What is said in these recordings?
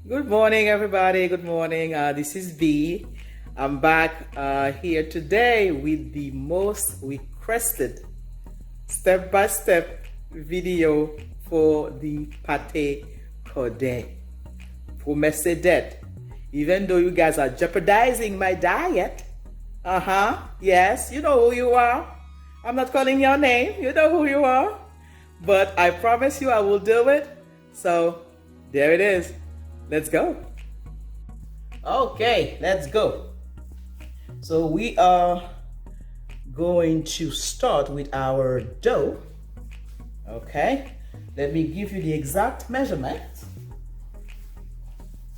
Good morning, everybody. Good morning. This is B. I'm back here today with the most requested step-by-step video for the pate KòDE. Promesse that even though you guys are jeopardizing my diet, yes, you know who you are. I'm not calling your name. You know who you are. But I promise you I will do it. So there it is. Let's go. Okay, let's go. So we are going to start with our dough. Okay, let me give you the exact measurement.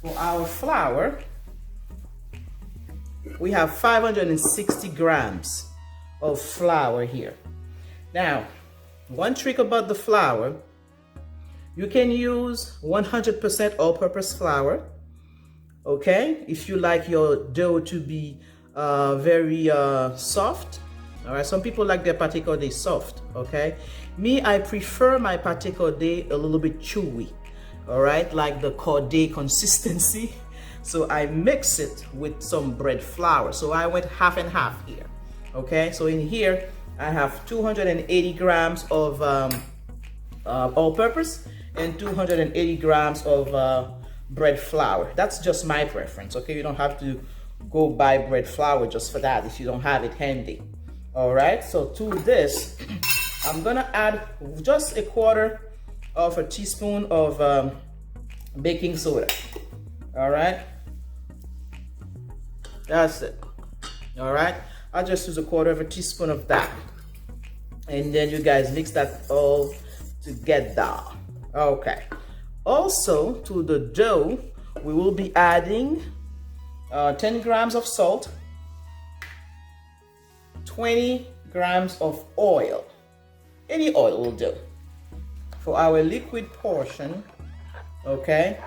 For our flour, we have 560 grams of flour here. Now, one trick about the flour, you can use 100% all-purpose flour, okay? If you like your dough to be very soft, all right? Some people like their pate KòDE soft, okay? Me, I prefer my pate KòDE a little bit chewy, all right? Like the KòDE consistency. So I mix it with some bread flour. So I went half and half here, okay? So in here, I have 280 grams of all-purpose and 280 grams of bread flour. That's just my preference, okay? You don't have to go buy bread flour just for that if you don't have it handy. All right, so to this, I'm gonna add just a quarter of a teaspoon of baking soda. All right, that's it. All right, I'll just use a quarter of a teaspoon of that. And then you guys mix that all together. Okay. Also, to the dough, we will be adding 10 grams of salt, 20 grams of oil. Any oil will do. For our liquid portion, okay,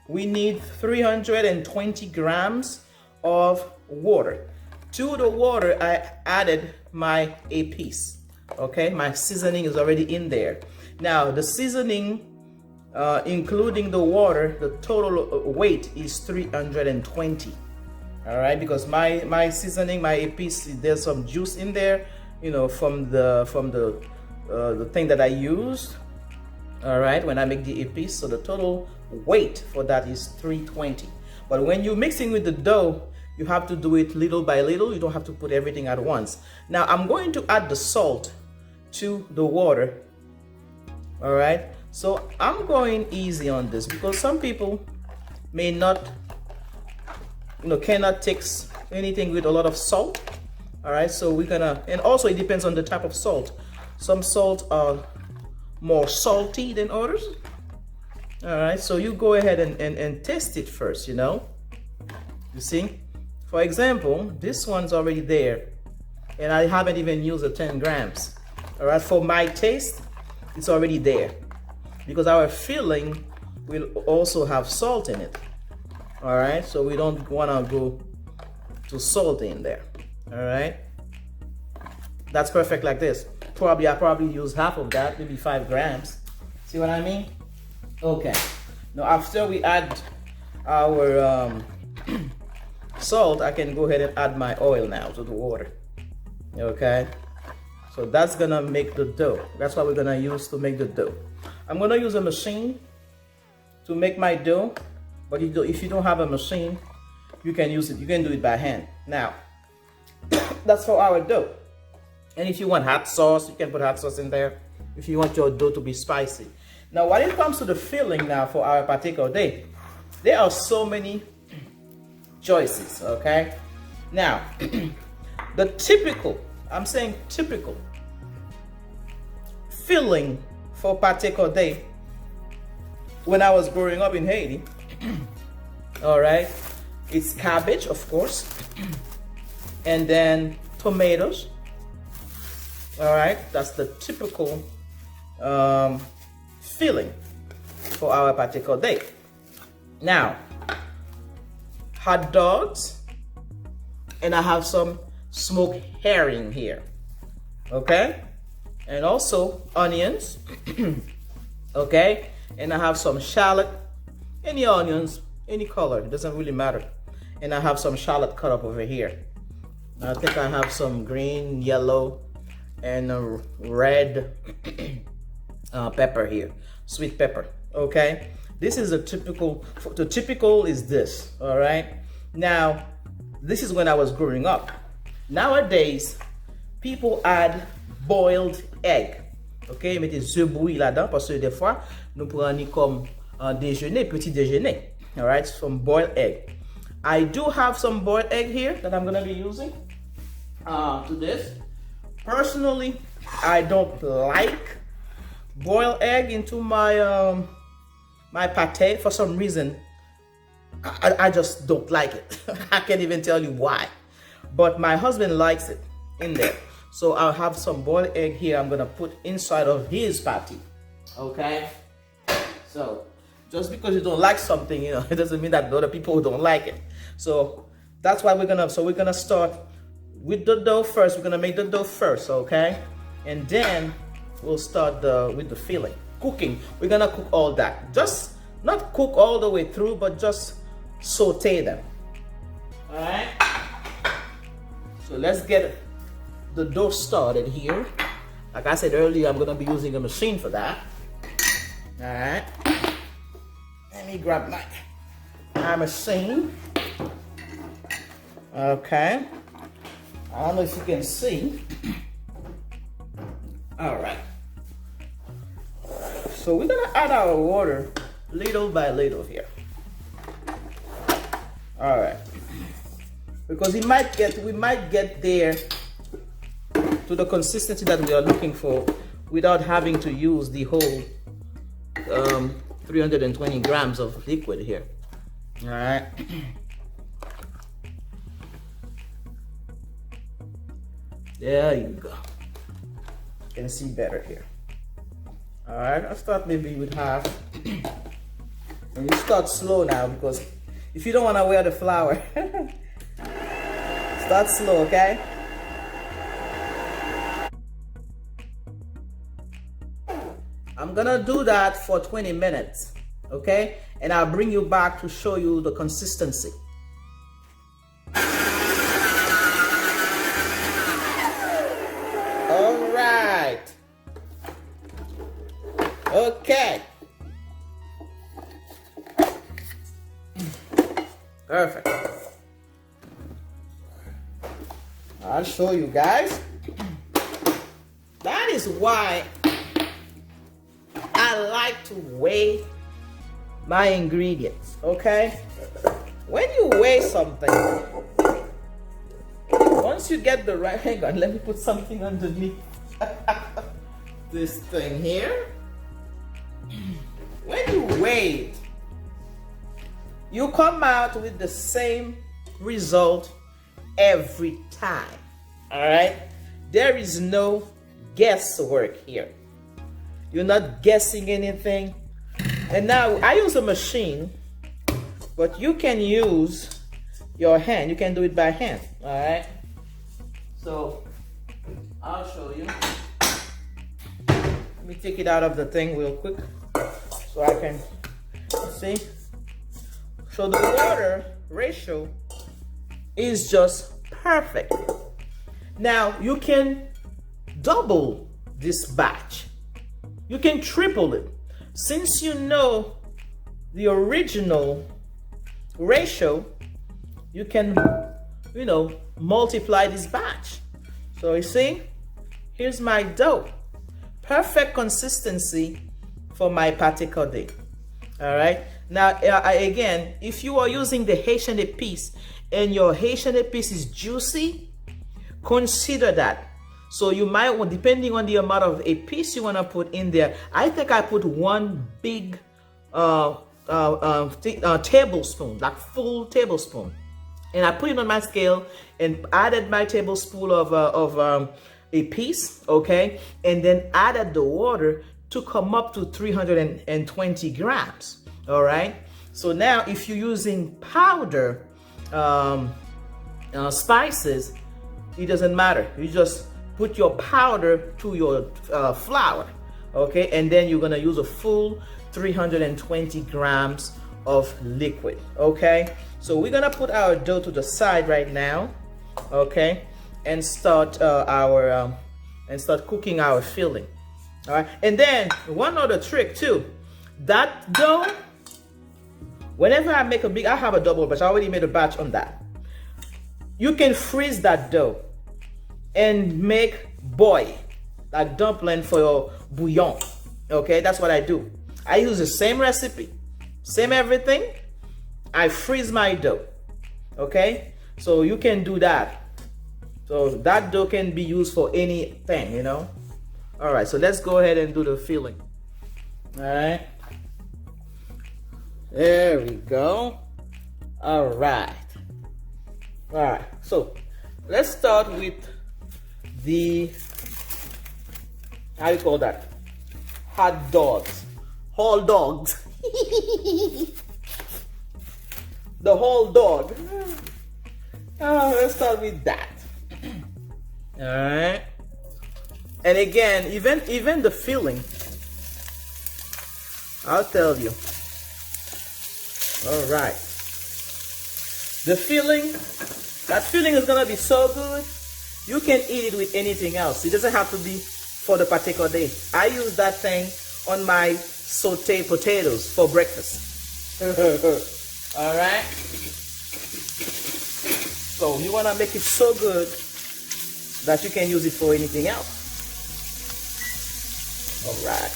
we need 320 grams of water. To the water, I added my piece. Okay, my seasoning is already in there. Now, the seasoning, including the water, the total weight is 320. All right, because my seasoning, my piece, there's some juice in there, you know, from the thing that I used. All right, when I make the piece, so the total weight for that is 320. But when you're mixing with the dough, you have to do it little by little. You don't have to put everything at once. Now, I'm going to add the salt to the water. All right, so I'm going easy on this because some people may not, cannot take anything with a lot of salt. All right, so we're gonna, and also it depends on the type of salt. Some salt are more salty than others. All right, so you go ahead and taste it first, you see. For example, this one's already there and I haven't even used the 10 grams. All right, for my taste, it's already there because our filling will also have salt in it. All right, so we don't want to go too salty in there. All right, that's perfect like this. I probably use half of that, maybe 5 grams. See what I mean? Okay, now after we add our salt, I can go ahead and add my oil now to the water. Okay, so that's gonna make the dough. That's what we're gonna use to make the dough. I'm gonna use a machine to make my dough, but if you don't have a machine, you can use it. You can do it by hand. Now, that's for our dough. And if you want hot sauce, you can put hot sauce in there. If you want your dough to be spicy. Now, when it comes to the filling now for our pate KòDE, there are so many choices, okay? Now, the typical, I'm saying typical filling for pate KòDE when I was growing up in Haiti, all right, it's cabbage, of course, and then tomatoes, all right, that's the typical filling for our pate KòDE. Now, hot dogs, and I have some smoked herring here, okay, and also onions, okay, and I have some shallot, any onions, any color, it doesn't really matter. And I have some shallot cut up over here. I think I have some green, yellow, and a red pepper here, sweet pepper. Okay, this is a typical. The typical is this. All right. Now, this is when I was growing up. Nowadays, people add boiled egg. Ok, mettez œufs bouillis là-dedans parce que des fois, nous prenons comme déjeuner, petit déjeuner. All right, some boiled egg. I do have some boiled egg here that I'm gonna be using to this. Personally, I don't like boiled egg into my my pate for some reason. I just don't like it. I can't even tell you why. But my husband likes it in there. So I'll have some boiled egg here I'm gonna put inside of his patty. Okay? So just because you don't like something, you know, it doesn't mean that the other people don't like it. So that's why we're gonna start with the dough first. We're gonna make the dough first, okay? And then we'll start with the filling. Cooking. We're gonna cook all that. Just not cook all the way through, but just saute them. Alright? So let's get the dough started here. Like I said earlier, I'm gonna be using a machine for that. Alright. Let me grab my machine. Okay. I don't know if you can see. Alright. So we're gonna add our water little by little here. Alright. Because we might get there to the consistency that we are looking for without having to use the whole 320 grams of liquid here. All right. There you go. You can see better here. All right, I'll start maybe with half. And you start slow now, because if you don't want to wear the flour, start slow, okay? I'm gonna do that for 20 minutes, okay? And I'll bring you back to show you the consistency. All right. Okay. Perfect. I'll show you guys. That is why I like to weigh my ingredients, okay? When you weigh something, once you get the right, hang on, let me put something underneath this thing here. When you weigh it, you come out with the same result every time, all right? There is no guesswork here. You're not guessing anything. And now I use a machine, but you can use your hand. You can do it by hand, all right? So I'll show you. Let me take it out of the thing real quick so I can see. So the water ratio is just perfect. Now you can double this batch. You can triple it. Since you know the original ratio, you can, you know, multiply this batch. So you see, here's my dough. Perfect consistency for my pate KòDE. All right. Now, again, if you are using the Haitian épice and your Haitian épice is juicy, consider that. So you might want, depending on the amount of épice you want to put in there, I think I put one big tablespoon, like full tablespoon. And I put it on my scale and added my tablespoon of épice, okay? And then added the water to come up to 320 grams, all right? So now if you're using powder spices, it doesn't matter. You just put your powder to your flour, okay? And then you're gonna use a full 320 grams of liquid. Okay, so we're gonna put our dough to the side right now, okay, and start start cooking our filling. All right, and then one other trick too, that dough, whenever I make I have a double batch, I already made a batch on that. You can freeze that dough and make boy, like dumpling for your bouillon. Okay, that's what I do. I use the same recipe, same everything. I freeze my dough. Okay, so you can do that. So that dough can be used for anything, you know. All right, so let's go ahead and do the filling. All right, there we go. All right, so let's start with the, how you call that, hot dogs, whole dogs. The whole dog. Let's start with that. All right, and again, even the filling, I'll tell you. All right, the filling, that filling is gonna be so good. You can eat it with anything else. It doesn't have to be for the PATE KòDE. I use that thing on my sauteed potatoes for breakfast. All right. So you wanna make it so good that you can use it for anything else. All right.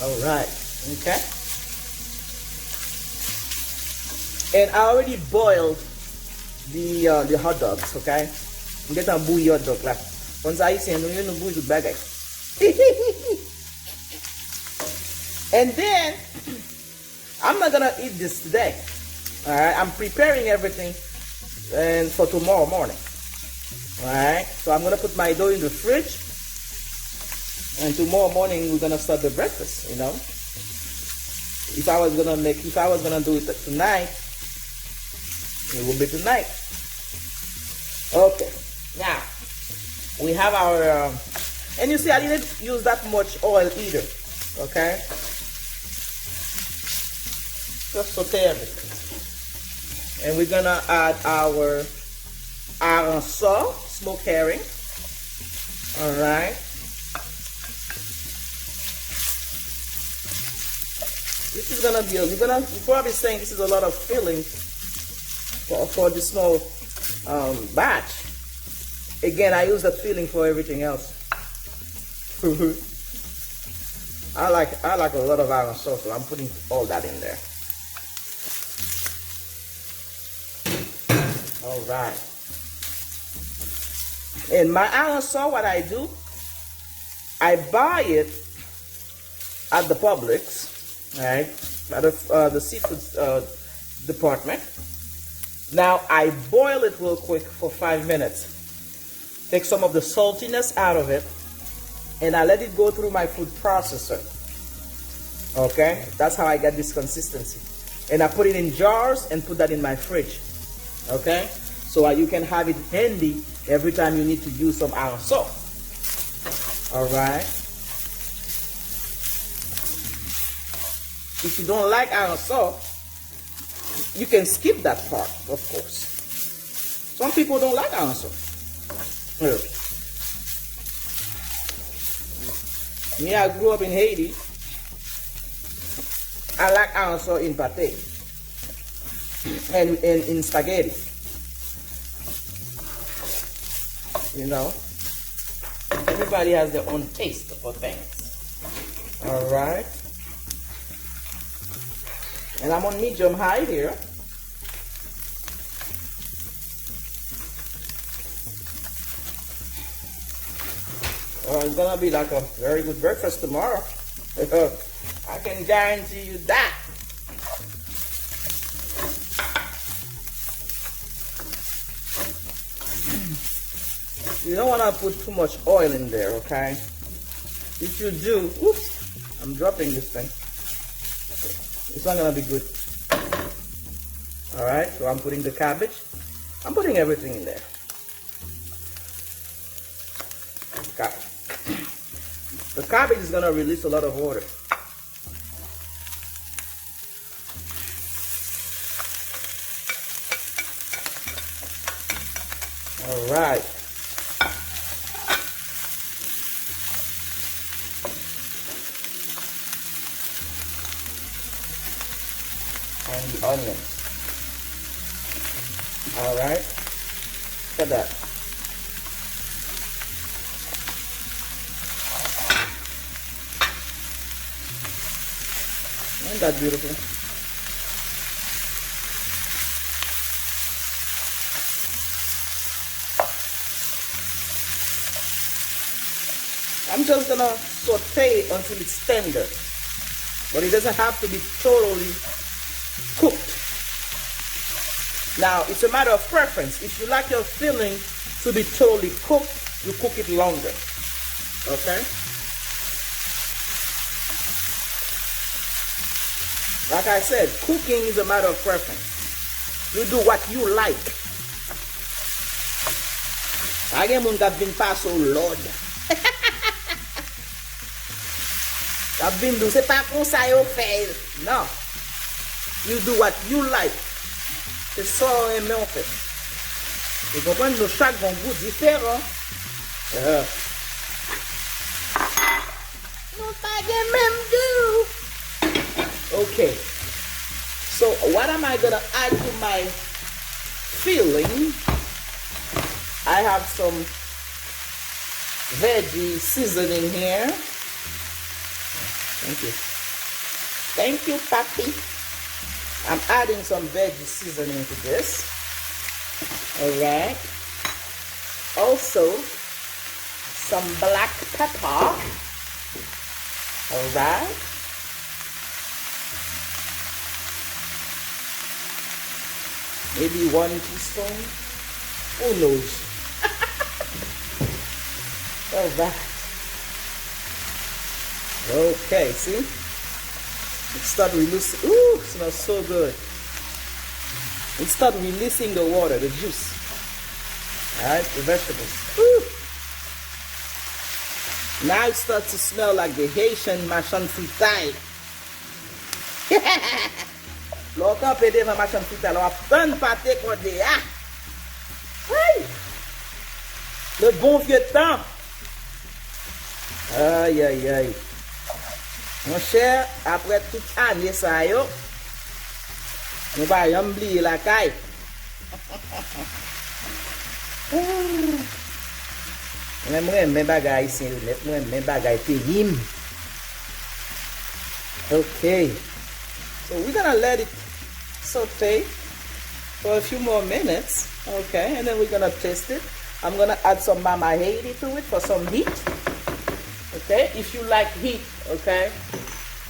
All right. Okay. And I already boiled the hot dogs. Okay. I'm getting a bouillon hot dog like. Once I say no, you know bouillon with bagay. And then I'm not gonna eat this today. All right, I'm preparing everything and for tomorrow morning. All right, so I'm gonna put my dough in the fridge, and tomorrow morning we're gonna start the breakfast. You know, if I was gonna do it tonight, it will be tonight. Okay, now we have our and you see I didn't use that much oil either. Okay, just saute everything. And we're gonna add our iron saw, smoked herring. All right. This is gonna be you're probably saying this is a lot of filling for this small batch. Again, I use that filling for everything else. I like a lot of iron saw, so I'm putting all that in there. All right. And my iron saw, what I do, I buy it at the Publix, right? At the seafood department. Now I boil it real quick for 5 minutes. Take some of the saltiness out of it, and I let it go through my food processor. Okay, that's how I get this consistency. And I put it in jars and put that in my fridge. Okay, so you can have it handy every time you need to use some iron saw. All right. If you don't like iron saw, you can skip that part, of course. Some people don't like iron saw. Me, I grew up in Haiti. I like iron saw in pate and in spaghetti. You know, everybody has their own taste for things. All right. And I'm on medium high here. It's gonna be like a very good breakfast tomorrow. I can guarantee you that. You don't want to put too much oil in there, okay? If you do, oops, I'm dropping this thing. It's not gonna be good. All right, so I'm putting the cabbage. I'm putting everything in there. Okay. The cabbage is gonna release a lot of water. All right. And the onions. All right. Look at that. Isn't that beautiful? I'm just gonna saute it until it's tender, but it doesn't have to be totally cooked. Now, it's a matter of preference. If you like your filling to be totally cooked, you cook it longer. Okay? Like I said, cooking is a matter of preference. You do what you like. I get mun that been pass, oh Lord. I've been do, c'est pas comme ça yo fait. No. You do what you like. C'est ça aimé en fait. Vous comprenez, nos chaque bon goût différent. Non pas de même do. Okay. So what am I gonna add to my filling? I have some veggie seasoning here. Thank you. Thank you, Papi. I'm adding some veggie seasoning to this. All right. Also, some black pepper. All right. Maybe 1 teaspoon. Who knows? All right. Okay, see? It start releasing. Ooh, it smells so good. It start releasing the water, the juice. All right, the vegetables. Ooh. Now it starts to smell like the Haitian machan fritai. L'autre peut dire machan fritai, alors prendre pâté KòDE. Ah! Oui! Le bon vieux temps. Aïe, aïe, aïe. Mon cher, après toute année ça yo, nous va y oublier la caille. Moi mes bagages ici, moi mes bagages terribles. Okay. So we're gonna let it saute for a few more minutes. Okay, and then we're gonna taste it. I'm gonna add some Mama Haiti to it for some heat. Okay, if you like heat, okay.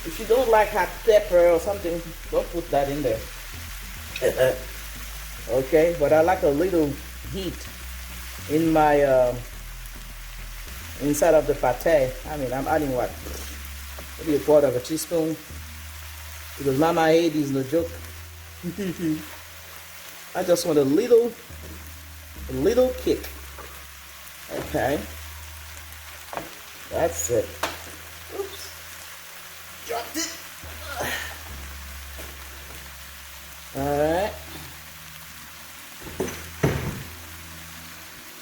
If you don't like hot pepper or something, don't put that in there. Okay, but I like a little heat in my inside of the pate. I mean, I'm adding what? Maybe 1/4 teaspoon. Because Mama Haiti is no joke. I just want a little kick. Okay. That's it. Oops. Dropped it. All right.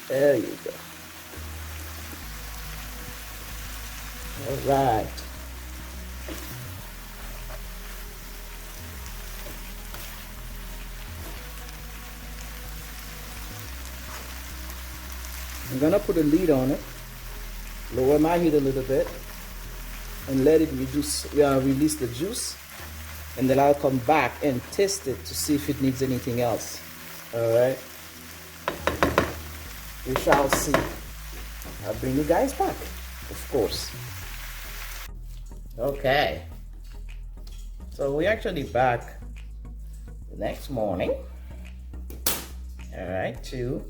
There you go. All right. I'm gonna put a lid on it, lower my heat a little bit, and let it release the juice, and then I'll come back and test it to see if it needs anything else. All right, we shall see. I'll bring you guys back, of course. Okay, so we're actually back the next morning. All right, to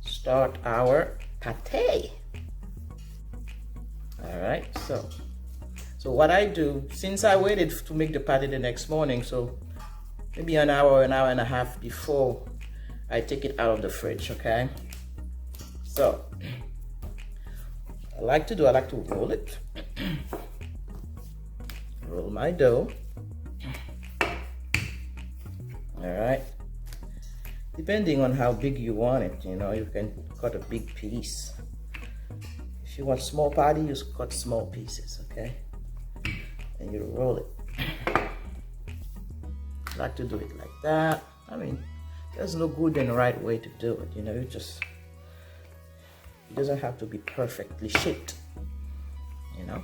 start our pate. All right, so what I do, since I waited to make the pate the next morning, so maybe an hour and a half before I take it out of the fridge, okay? So like to roll it. Roll my dough. All right. Depending on how big you want it, you know, you can cut a big piece. If you want small patty, you cut small pieces, okay? And you roll it. I like to do it like that. I mean, there's no good and right way to do it, you know, it doesn't have to be perfectly shaped, you know?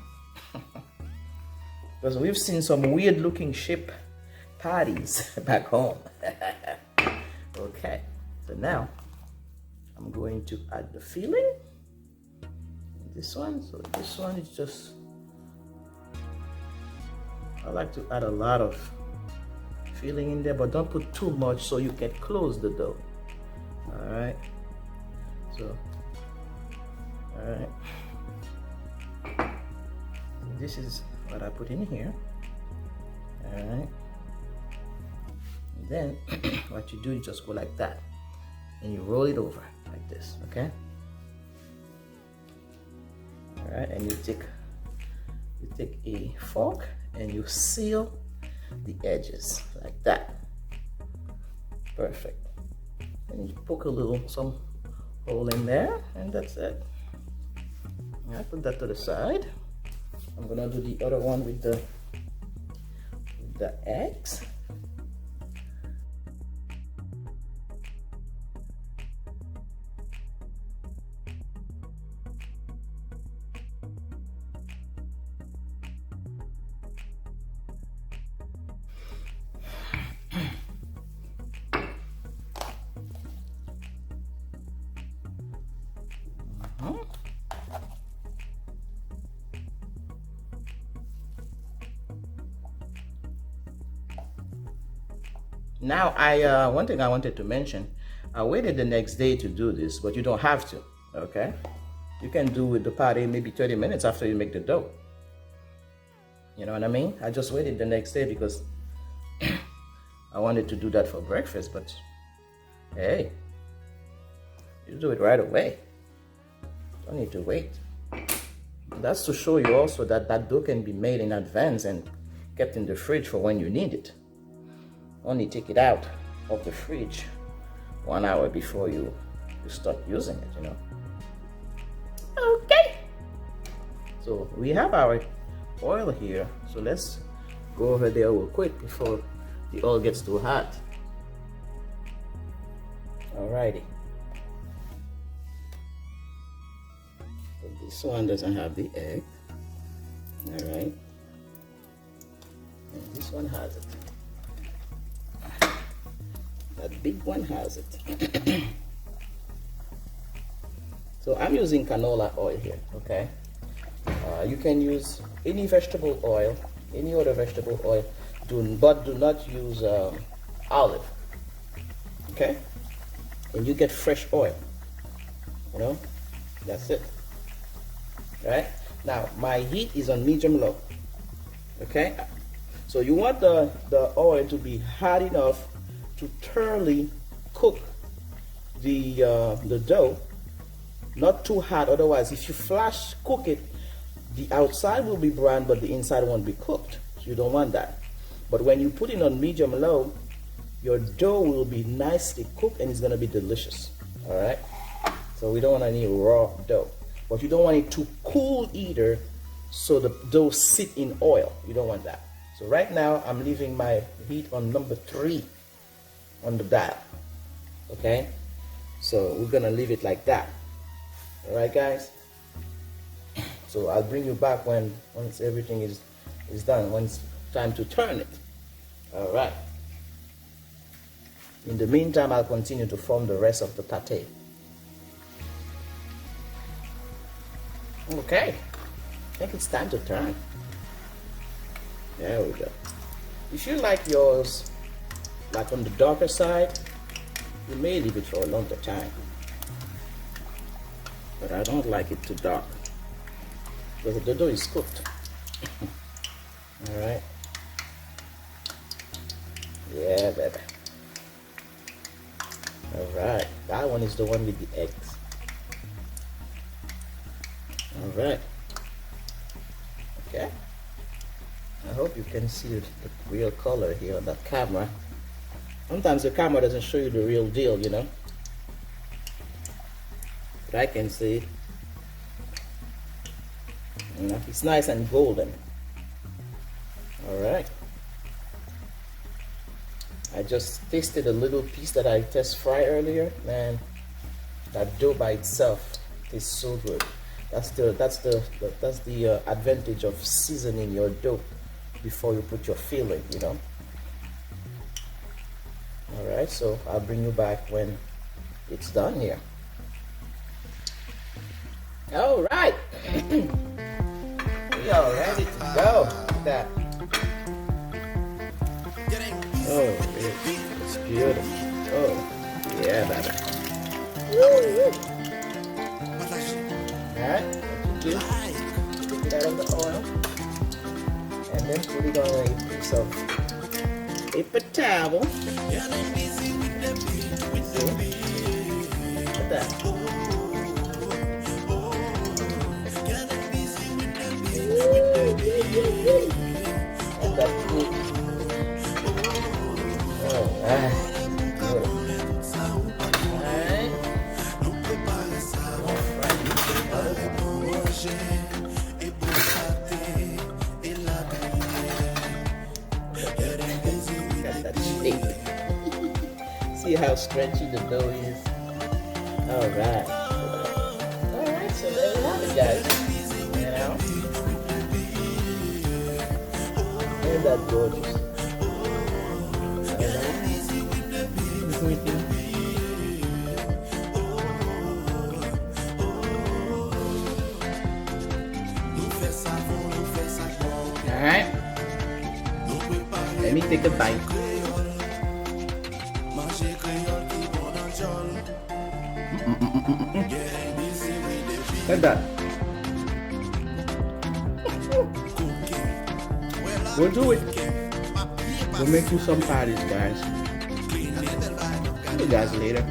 Because we've seen some weird looking shape patties back home. Okay, so now I'm going to add the filling. This one, so this one is just, I like to add a lot of filling in there, but don't put too much so you can close the dough. All right, so, all right, so this is what I put in here. All right. Then what you do, you just go like that and you roll it over like this, okay? All right, and you take a fork and you seal the edges like that. Perfect. And you poke some hole in there, and that's it. I put that to the side. I'm gonna do the other one with the eggs. Now, one thing I wanted to mention, I waited the next day to do this, but you don't have to, okay? You can do with the patty maybe 30 minutes after you make the dough. You know what I mean? I just waited the next day because I wanted to do that for breakfast, but hey, you do it right away. Don't need to wait. That's to show you also that that dough can be made in advance and kept in the fridge for when you need it. Only take it out of the fridge 1 hour before you start using it, you know. Okay. So we have our oil here. So let's go over there real quick before the oil gets too hot. Alrighty. So this one doesn't have the egg. Alright. And this one has it. That big one has it. So I'm using canola oil here, okay? You can use any vegetable oil, any other vegetable oil, but do not use olive, okay? And you get fresh oil, you know? That's it, right? Now, my heat is on medium-low, okay? So you want the oil to be hot enough to thoroughly cook the dough, not too hot. Otherwise, if you flash cook it, the outside will be brown, but the inside won't be cooked. So you don't want that. But when you put it on medium-low, your dough will be nicely cooked and it's gonna be delicious. All right. So we don't want any raw dough, but you don't want it too cool either, so the dough sit in oil. You don't want that. So right now I'm leaving my heat on number 3 on the dial. Okay, so we're gonna leave it like that. All right, guys. So I'll bring you back once everything is done, when it's time to turn it. All right. In the meantime, I'll continue to form the rest of the pate. Okay, I think it's time to turn. There we go. If you like yours like on the darker side, you may leave it for a longer time. But I don't like it too dark because the dough is cooked. All right. Yeah, baby. All right. That one is the one with the eggs. All right. Okay. I hope you can see the real color here on the camera. Sometimes the camera doesn't show you the real deal, you know. But I can see it. You know, it's nice and golden. Alright. I just tasted a little piece that I test fry earlier. Man, that dough by itself tastes so good. That's the advantage of seasoning your dough before you put your filling, you know. Alright, so I'll bring you back when it's done here. Alright. We are ready to go. Look at that. Oh, it's beautiful. Oh, yeah, baby. Alright, what you do? Take it out of the oil. And then put it on a piece of paper towel. See? Look at that. And that's it. Alright. See how stretchy the dough is? Alright. Alright, so there you have it, guys. You know? Isn't that gorgeous? Alright. Let me take a bite. Look at that. We'll do it. We'll make you some patties, guys. See you guys later.